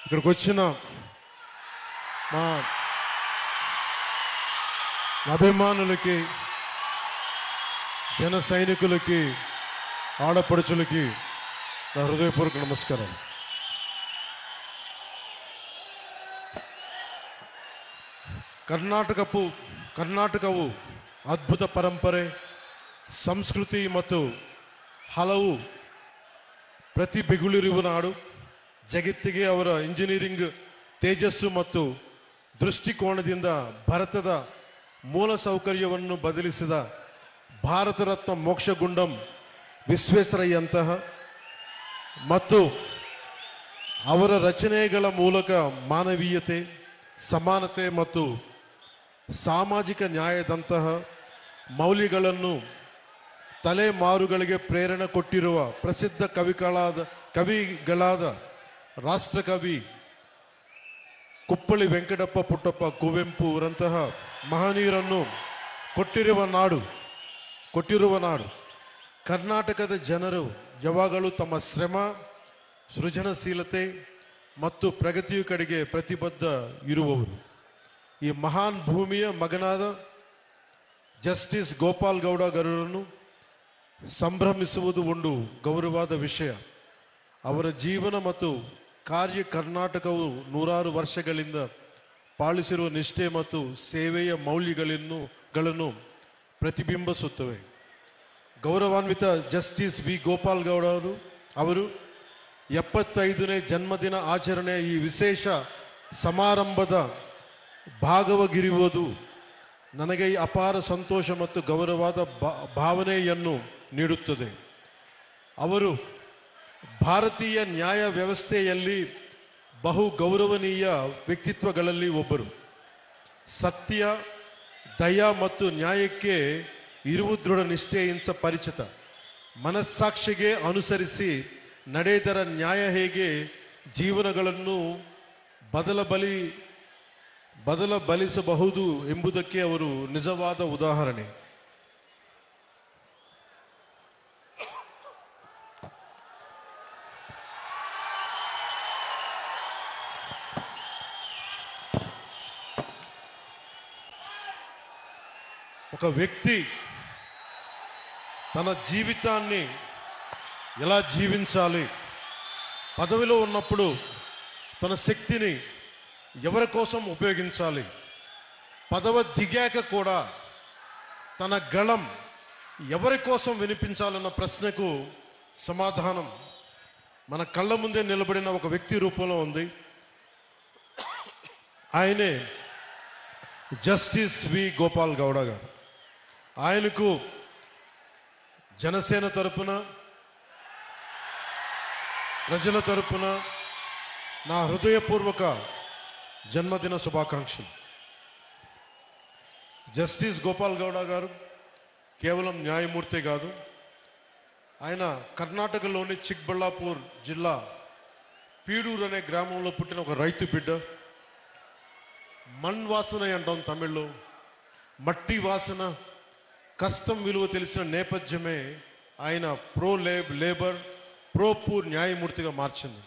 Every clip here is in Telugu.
ఇక్కడికి వచ్చిన మా అభిమానులకి, జన సైనికులకి, ఆడపడుచులకి నా హృదయపూర్వక నమస్కారం. ಕರ್ನಾಟಕವು ಅದ್ಭುತ ಪರಂಪರೆ, ಸಂಸ್ಕೃತಿ ಮತ್ತು ಹಲವು ಪ್ರತಿಭೆಗಳಿರುವ ನಾಡು. ಜಗತ್ತಿಗೆ ಅವರ ಇಂಜಿನಿಯರಿಂಗ್ ತೇಜಸ್ಸು ಮತ್ತು ದೃಷ್ಟಿಕೋನದಿಂದ ಭಾರತದ ಮೂಲ ಸೌಕರ್ಯವನ್ನು ಬದಲಿಸಿದ ಭಾರತ ರತ್ನ ಮೋಕ್ಷಗುಂಡಂ ವಿಶ್ವೇಶ್ವರಯ್ಯಂತಹ ಮತ್ತು ಅವರ ರಚನೆಗಳ ಮೂಲಕ ಮಾನವೀಯತೆ, ಸಮಾನತೆ ಮತ್ತು ಸಾಮಾಜಿಕ ನ್ಯಾಯದಂತಹ ಮೌಲ್ಯಗಳನ್ನು ತಲೆಮಾರುಗಳಿಗೆ ಪ್ರೇರಣೆ ಕೊಟ್ಟಿರುವ ಪ್ರಸಿದ್ಧ ಕವಿಗಳಾದ ರಾಷ್ಟ್ರಕವಿ ಕುಪ್ಪಳಿ ವೆಂಕಟಪ್ಪ ಪುಟ್ಟಪ್ಪ ಕುವೆಂಪು ಅವರಂತಹ ಮಹನೀಯರನ್ನು ಕೊಟ್ಟಿರುವ ನಾಡು. ಕರ್ನಾಟಕದ ಜನರು ಯಾವಾಗಲೂ ತಮ್ಮ ಶ್ರಮ, ಸೃಜನಶೀಲತೆ ಮತ್ತು ಪ್ರಗತಿಯ ಕಡೆಗೆ ಪ್ರತಿಬದ್ಧ ಇರುವವರು. ಈ ಮಹಾನ್ ಭೂಮಿಯ ಮಗನಾದ ಜಸ್ಟಿಸ್ ಗೋಪಾಲ್ ಗೌಡ ಅವರನ್ನು ಸಂಭ್ರಮಿಸುವುದು ಒಂದು ಗೌರವವಾದ ವಿಷಯ. ಅವರ ಜೀವನ ಮತ್ತು ಕಾರ್ಯ ಕರ್ನಾಟಕವು ನೂರಾರು ವರ್ಷಗಳಿಂದ ಪಾಲಿಸಿರುವ ನಿಷ್ಠೆ ಮತ್ತು ಸೇವೆಯ ಮೌಲ್ಯಗಳನ್ನು ಪ್ರತಿಬಿಂಬಿಸುತ್ತವೆ. ಗೌರವಾನ್ವಿತ ಜಸ್ಟಿಸ್ ವಿ ಗೋಪಾಲ್ ಗೌಡ ಅವರು 75ನೇ ಜನ್ಮದಿನ ಆಚರಣೆಯ ಈ ವಿಶೇಷ ಸಮಾರಂಭದ ಭಾಗವಾಗಿರುವುದು ನನಗೆ ಅಪಾರ ಸಂತೋಷ ಮತ್ತು ಗೌರವವಾದ ಭಾವನೆಯನ್ನು ನೀಡುತ್ತದೆ. ಅವರು ಭಾರತೀಯ ನ್ಯಾಯ ವ್ಯವಸ್ಥೆಯಲ್ಲಿ ಬಹು ಗೌರವನೀಯ ವ್ಯಕ್ತಿತ್ವಗಳಲ್ಲಿ ಒಬ್ಬರು. ಸತ್ಯ, ದಯ ಮತ್ತು ನ್ಯಾಯಕ್ಕೆ ಇರುವ ದೃಢ ನಿಷ್ಠೆಯಿಂದ ಪರಿಚಿತ. ಮನಸ್ಸಾಕ್ಷಿಗೆ ಅನುಸರಿಸಿ ನಡೆದರ ನ್ಯಾಯ ಹೇಗೆ ಜೀವನಗಳನ್ನು ಬದಲಬಲಿಸಬಹುದು ಎಂಬುದಕ್ಕೆ ಅವರು ನಿಜವಾದ ಉದಾಹರಣೆ. ఒక వ్యక్తి తన జీవితాన్ని ఎలా జీవించాలి, పదవిలో ఉన్నప్పుడు తన శక్తిని ఎవరి కోసం ఉపయోగించాలి, పదవి దిగాక కూడా తన గళం ఎవరి కోసం వినిపించాలన్న ప్రశ్నకు సమాధానం మన కళ్ళ ముందే నిలబడిన ఒక వ్యక్తి రూపంలో ఉంది. ఆయనే జస్టిస్ వి గోపాల్ గౌడ గారు. ఆయనకు జనసేన తరపున, ప్రజల తరపున నా హృదయపూర్వక జన్మదిన శుభాకాంక్షలు. జస్టిస్ గోపాల్ గౌడ గారు కేవలం న్యాయమూర్తి కాదు, ఆయన కర్ణాటకలోని చిక్బళ్ళాపూర్ జిల్లా పీడూరు అనే గ్రామంలో పుట్టిన ఒక రైతు బిడ్డ. మణ్ వాసన అంటాం తమిళ్లో, మట్టి వాసన, కష్టం విలువ తెలిసిన నేపథ్యమే ఆయన లేబర్ ప్రో పూర్ న్యాయమూర్తిగా మార్చింది.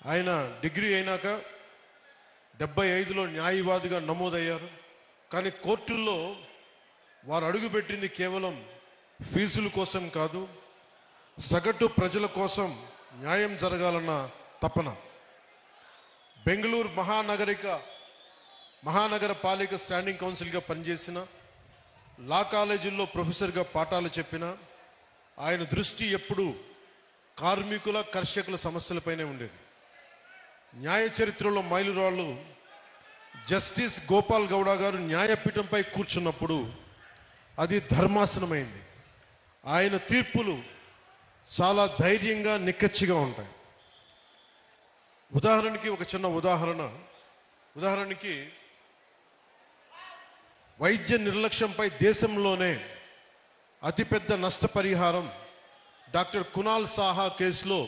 ఆయన డిగ్రీ అయినాక 75లో న్యాయవాదిగా నమోదయ్యారు. కానీ కోర్టుల్లో వారు అడుగుపెట్టింది కేవలం ఫీజుల కోసం కాదు, సగటు ప్రజల కోసం న్యాయం జరగాలన్న తపన. బెంగళూరు మహానగర పాలిక స్టాండింగ్ కౌన్సిల్గా పనిచేసిన, లా కాలేజీల్లో ప్రొఫెసర్గా పాఠాలు చెప్పిన ఆయన దృష్టి ఎప్పుడూ కార్మికుల, కర్షకుల సమస్యలపైనే ఉండేది. న్యాయ చరిత్రలో మైలురాళ్ళు జస్టిస్ గోపాల్ గౌడ గారు న్యాయపీఠంపై కూర్చున్నప్పుడు అది ధర్మాసనమైంది. ఆయన తీర్పులు చాలా ధైర్యంగా, నిక్కచ్చిగా ఉంటాయి. ఉదాహరణకి ఒక చిన్న ఉదాహరణకి వైద్య నిర్లక్ష్యంపై దేశంలోనే అతిపెద్ద నష్టపరిహారం డాక్టర్ కునాల్ సాహా కేసులో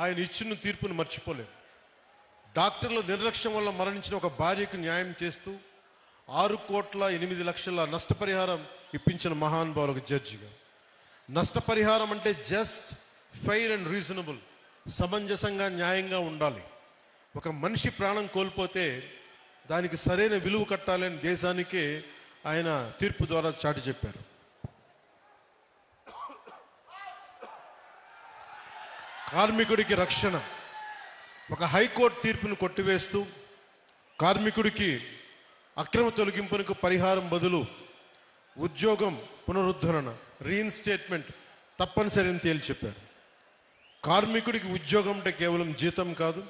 ఆయన ఇచ్చిన తీర్పును మర్చిపోలేదు. డాక్టర్ల నిర్లక్ష్యం వల్ల మరణించిన ఒక భార్యకు న్యాయం చేస్తూ 6,08,00,000 నష్టపరిహారం ఇప్పించిన మహానుభావులకు జడ్జిగా. నష్టపరిహారం అంటే జస్ట్, ఫెయిర్ అండ్ రీజనబుల్, సమంజసంగా, న్యాయంగా ఉండాలి. ఒక మనిషి ప్రాణం కోల్పోతే దానికి సరైన విలువ కట్టాలని దేశానికి ఆయన తీర్పు ద్వారా చాటి చెప్పారు. కార్మికుడికి రక్షణ, ఒక హైకోర్టు తీర్పును కొట్టివేస్తూ కార్మికుడికి అక్రమ తొలగింపునకు పరిహారం బదులు ఉద్యోగం పునరుద్ధరణ, రీఇన్స్టేట్మెంట్ తప్పనిసరి అని తేల్చి చెప్పారు. కార్మికుడికి ఉద్యోగం అంటే కేవలం జీతం కాదు,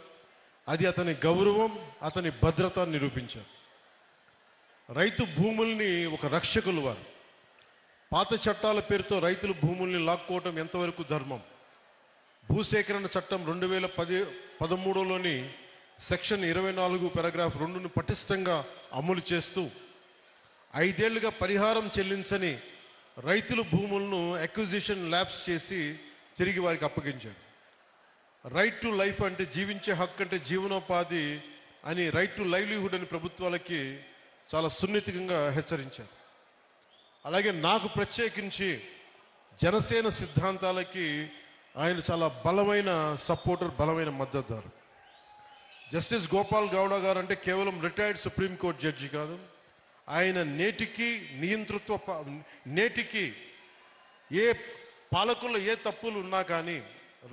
అది అతని గౌరవం, అతని భద్రత నిరూపించారు. రైతు భూముల్ని ఒక రక్షకులు వారు. పాత చట్టాల పేరుతో రైతుల భూముల్ని లాక్కోవటం ఎంతవరకు ధర్మం? భూసేకరణ చట్టం 2013లోని సెక్షన్ 24 పారాగ్రాఫ్ 2ను పటిష్టంగా అమలు చేస్తూ 5 ఏళ్లుగా పరిహారం చెల్లించని రైతుల భూములను అక్విజిషన్ ల్యాప్స్ చేసి తిరిగి వారికి అప్పగించారు. రైట్ టు లైఫ్ అంటే జీవించే హక్కు అంటే జీవనోపాధి అని, రైట్ టు లైవ్లీహుడ్ అని ప్రభుత్వాలకి చాలా సున్నితంగా హెచ్చరించారు. అలాగే నాకు ప్రత్యేకించి జనసేన సిద్ధాంతాలకి ఆయన చాలా బలమైన సపోర్టర్, బలమైన మద్దతుదారు. జస్టిస్ గోపాల్ గౌడ గారు అంటే కేవలం రిటైర్డ్ సుప్రీంకోర్టు జడ్జి కాదు, ఆయన నేటికి ఏ పాలకుల్లో ఏ తప్పులు ఉన్నా కానీ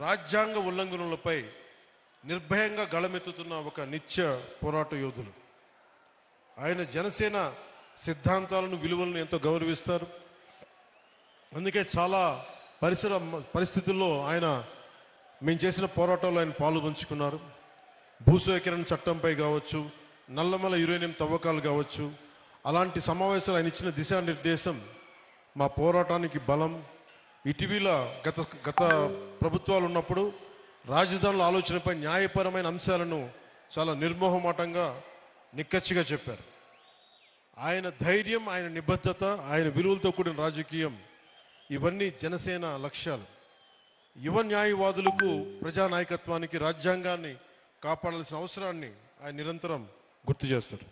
రాజ్యాంగ ఉల్లంఘనలపై నిర్భయంగా గళమెత్తుతున్న ఒక నిత్య పోరాట యోధులు. ఆయన జనసేన సిద్ధాంతాలను, విలువలను ఎంతో గౌరవిస్తారు. అందుకే చాలా పరిస్థితుల్లో మేము చేసిన పోరాటంలో ఆయన పాలు పంచుకున్నారు. భూసేకరణ చట్టంపై కావచ్చు, నల్లమల యురేనియం తవ్వకాలు కావచ్చు, అలాంటి సమావేశాలు ఆయన ఇచ్చిన దిశానిర్దేశం మా పోరాటానికి బలం. ఇటీవల గత ప్రభుత్వాలు ఉన్నప్పుడు రాజధానుల ఆలోచనపై న్యాయపరమైన అంశాలను చాలా నిర్మోహమాటంగా నిక్కచ్చిగా చెప్పారు. ఆయన ధైర్యం, ఆయన నిబద్ధత, ఆయన విలువలతో కూడిన రాజకీయం, ఇవన్నీ జనసేన లక్ష్యాలు. యువ న్యాయవాదులకు, ప్రజానాయకత్వానికి, రాజ్యాంగాన్ని కాపాడాల్సిన అవసరాన్ని ఆయన నిరంతరం గుర్తు చేస్తారు.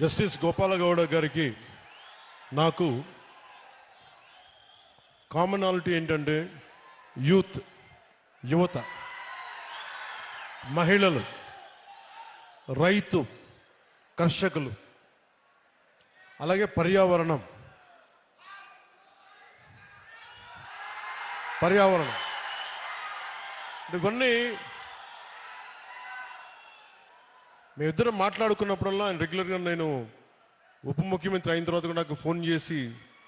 జస్టిస్ గోపాలగౌడ గారికి నాకు కామనాలిటీ ఏంటంటే యువత, మహిళలు, రైతు, కర్షకులు, అలాగే పర్యావరణం. ఇవన్నీ మేమిద్దరం మాట్లాడుకున్నప్పుడల్లా ఆయన రెగ్యులర్గా, నేను ఉప ముఖ్యమంత్రి అయిన తర్వాత కూడా నాకు ఫోన్ చేసి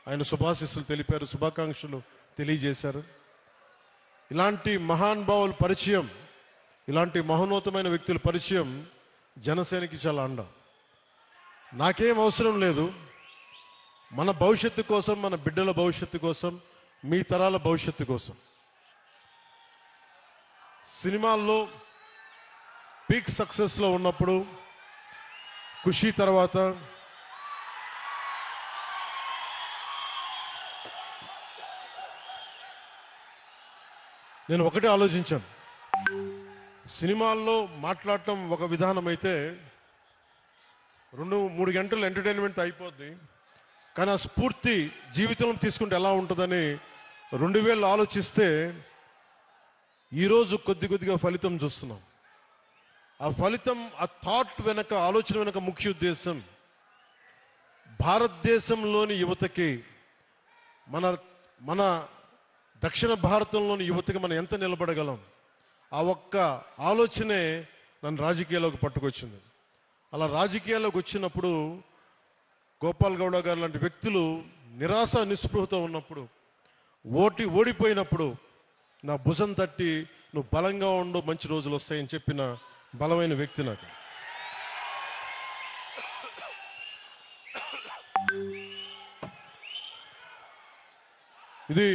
ఆయన శుభాశీస్సులు తెలిపారు, శుభాకాంక్షలు తెలియజేశారు. ఇలాంటి మహానుభావుల పరిచయం, ఇలాంటి మహోన్నతమైన వ్యక్తుల పరిచయం జనసేనకి చాలా అండ. నాకేం అవసరం లేదు, మన భవిష్యత్తు కోసం, మన బిడ్డల భవిష్యత్తు కోసం, మీ తరాల భవిష్యత్తు కోసం. సినిమాల్లో పీక్ సక్సెస్లో ఉన్నప్పుడు, ఖుషీ తర్వాత నేను ఒకటే ఆలోచించాను. సినిమాల్లో మాట్లాడటం ఒక విధానం అయితే 2-3 గంటలు ఎంటర్టైన్మెంట్ అయిపోద్ది, కానీ ఆ స్ఫూర్తి జీవితంలో తీసుకుంటే ఎలా ఉంటుందని 2000 ఆలోచిస్తే ఈరోజు కొద్దిగా ఫలితం చూస్తున్నాం. ఆ ఫలితం, ఆ థాట్ వెనక, ఆలోచన వెనక ముఖ్య ఉద్దేశం భారతదేశంలోని యువతకి, మన దక్షిణ భారతంలోని యువతకి మనం ఎంత నిలబడగలం, ఆ ఒక్క ఆలోచనే నన్ను రాజకీయాల్లోకి పట్టుకొచ్చింది. అలా రాజకీయాల్లోకి వచ్చినప్పుడు గోపాల్ గౌడ గారు లాంటి వ్యక్తులు నిరాశ నిస్పృహతో ఉన్నప్పుడు, ఓడిపోయినప్పుడు నా భుజం తట్టి నువ్వు బలంగా ఉండు, మంచి రోజులు వస్తాయని చెప్పిన బలమైన వ్యక్తి నాకు. ఇది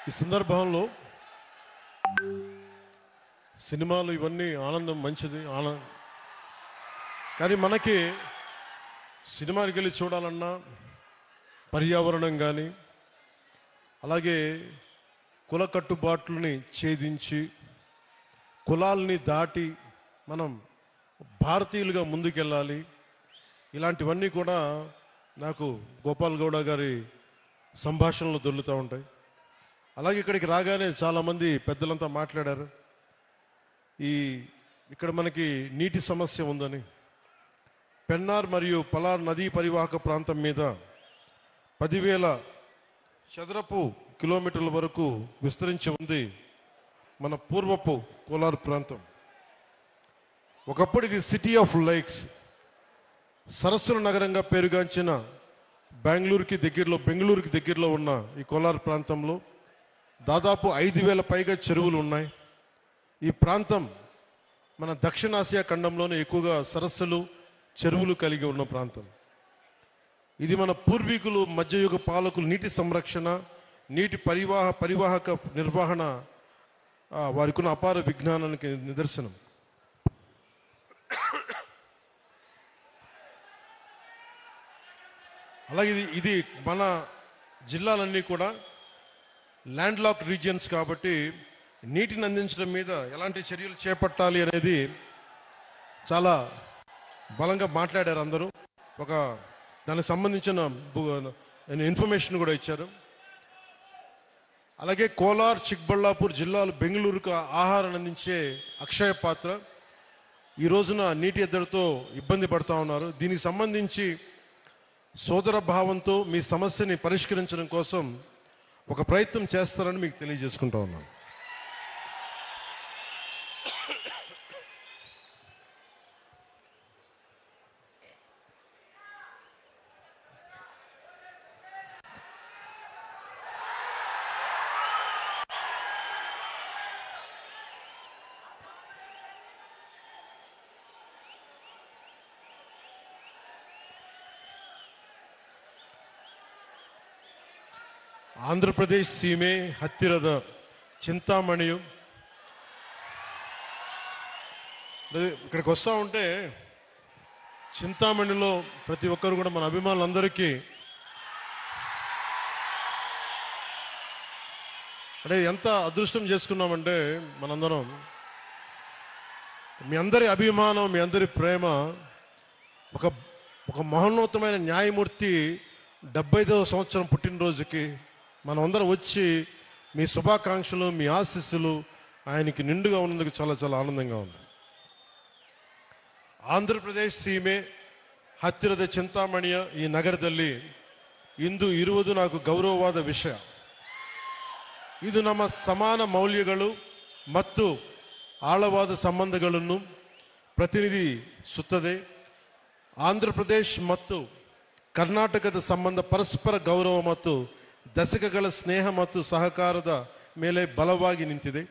ఈ సందర్భంలో సినిమాలు ఇవన్నీ ఆనందం, మంచిది. కానీ మనకి సినిమాకి వెళ్ళి చూడాలన్నా పర్యావరణం కానీ అలాగే కుల కట్టుబాట్లని ఛేదించి కులాల్ని దాటి మనం భారతీయులుగా ముందుకెళ్ళాలి. ఇలాంటివన్నీ కూడా నాకు గోపాల్ గౌడ గారి సంభాషణలు దొర్లుతూ ఉంటాయి. అలాగే ఇక్కడికి రాగానే చాలామంది పెద్దలంతా మాట్లాడారు. ఇక్కడ మనకి నీటి సమస్య ఉందని, పెన్నార్ మరియు పలార్ నదీ పరివాహక ప్రాంతం మీద 10,000 చదరపు కిలోమీటర్ల వరకు విస్తరించి ఉంది మన పూర్వపు కోలార్ ప్రాంతం. ఒకప్పుడు ఇది సిటీ ఆఫ్ లేక్స్, సరస్సుల నగరంగా పేరుగాంచిన బెంగళూరుకి దగ్గరలో ఉన్న ఈ కోలార్ ప్రాంతంలో దాదాపు 5,000 పైగా చెరువులు ఉన్నాయి. ఈ ప్రాంతం మన దక్షిణాసియా ఖండంలోనే ఎక్కువగా సరస్సులు చెరువులు కలిగి ఉన్న ప్రాంతం. ఇది మన పూర్వీకులు మధ్యయుగ పాలకులు నీటి సంరక్షణ, నీటి పరివాహక నిర్వహణ వారికి ఉన్న అపార విజ్ఞానానికి నిదర్శనం. అలాగే ఇది మన జిల్లాలన్నీ కూడా ల్యాండ్ లాక్ రీజియన్స్ కాబట్టి నీటిని అందించడం మీద ఎలాంటి చర్యలు చేపట్టాలి అనేది చాలా బలంగా మాట్లాడారు అందరూ. దానికి సంబంధించిన ఇన్ఫర్మేషన్ కూడా ఇచ్చారు. అలాగే కోలార్, చిక్బళ్ళాపూర్ జిల్లాలు బెంగళూరుకు ఆహారాన్ని అందించే అక్షయ పాత్ర ఈ రోజున నీటి ఎద్దడితో ఇబ్బంది పడుతూ ఉన్నారు. దీనికి సంబంధించి సోదర భావంతో మీ సమస్యని పరిష్కరించడం కోసం ఒక ప్రయత్నం చేస్తారని మీకు తెలియజేసుకుంటా ఉన్నాను. ಆಂಧ್ರಪ್ರದೇಶ ಸೀಮೆ ಹತ್ತಿರದ చింతామణియు ఇక్కడికి వస్తూ ఉంటే చింతామణిలో ప్రతి ఒక్కరు కూడా మన అభిమానులందరికీ అంటే ఎంత అదృష్టం చేసుకున్నామంటే మనందరం మీ అందరి అభిమానం, మీ అందరి ప్రేమ ఒక మహోన్నతమైన న్యాయమూర్తి 75వ సంవత్సరం పుట్టినరోజుకి మనం అందరం వచ్చి మీ శుభాకాంక్షలు, మీ ఆశీస్సులు ఆయనకి నిండుగా ఉన్నందుకు చాలా చాలా ఆనందంగా ఉంది. ಆಂಧ್ರಪ್ರದೇಶ ಸೀಮೆ ಹತ್ತಿರದ చింతామಣಿಯ ಈ ನಗರದಲ್ಲಿ ಇಂದು ಇರುವುದು నాకు ಗೌರವವಾದ ವಿಷಯ. ಇದು ನಮ್ಮ ಸಮಾನ ಮೌಲ್ಯಗಳು ಮತ್ತು ಆಳವಾದ ಸಂಬಂಧಗಳನ್ನು ಪ್ರತಿನಿಧಿಸುತ್ತದೆ. ಆಂಧ್ರಪ್ರದೇಶ ಮತ್ತು ಕರ್ನಾಟಕದ ಸಂಬಂಧ ಪರಸ್ಪರ ಗೌರವ ಮತ್ತು ದಶಕಗಳ ಸ್ನೇಹ ಮತ್ತು ಸಹಕಾರದ ಮೇಲೆ ಬಲವಾಗಿ ನಿಂತಿದೆ.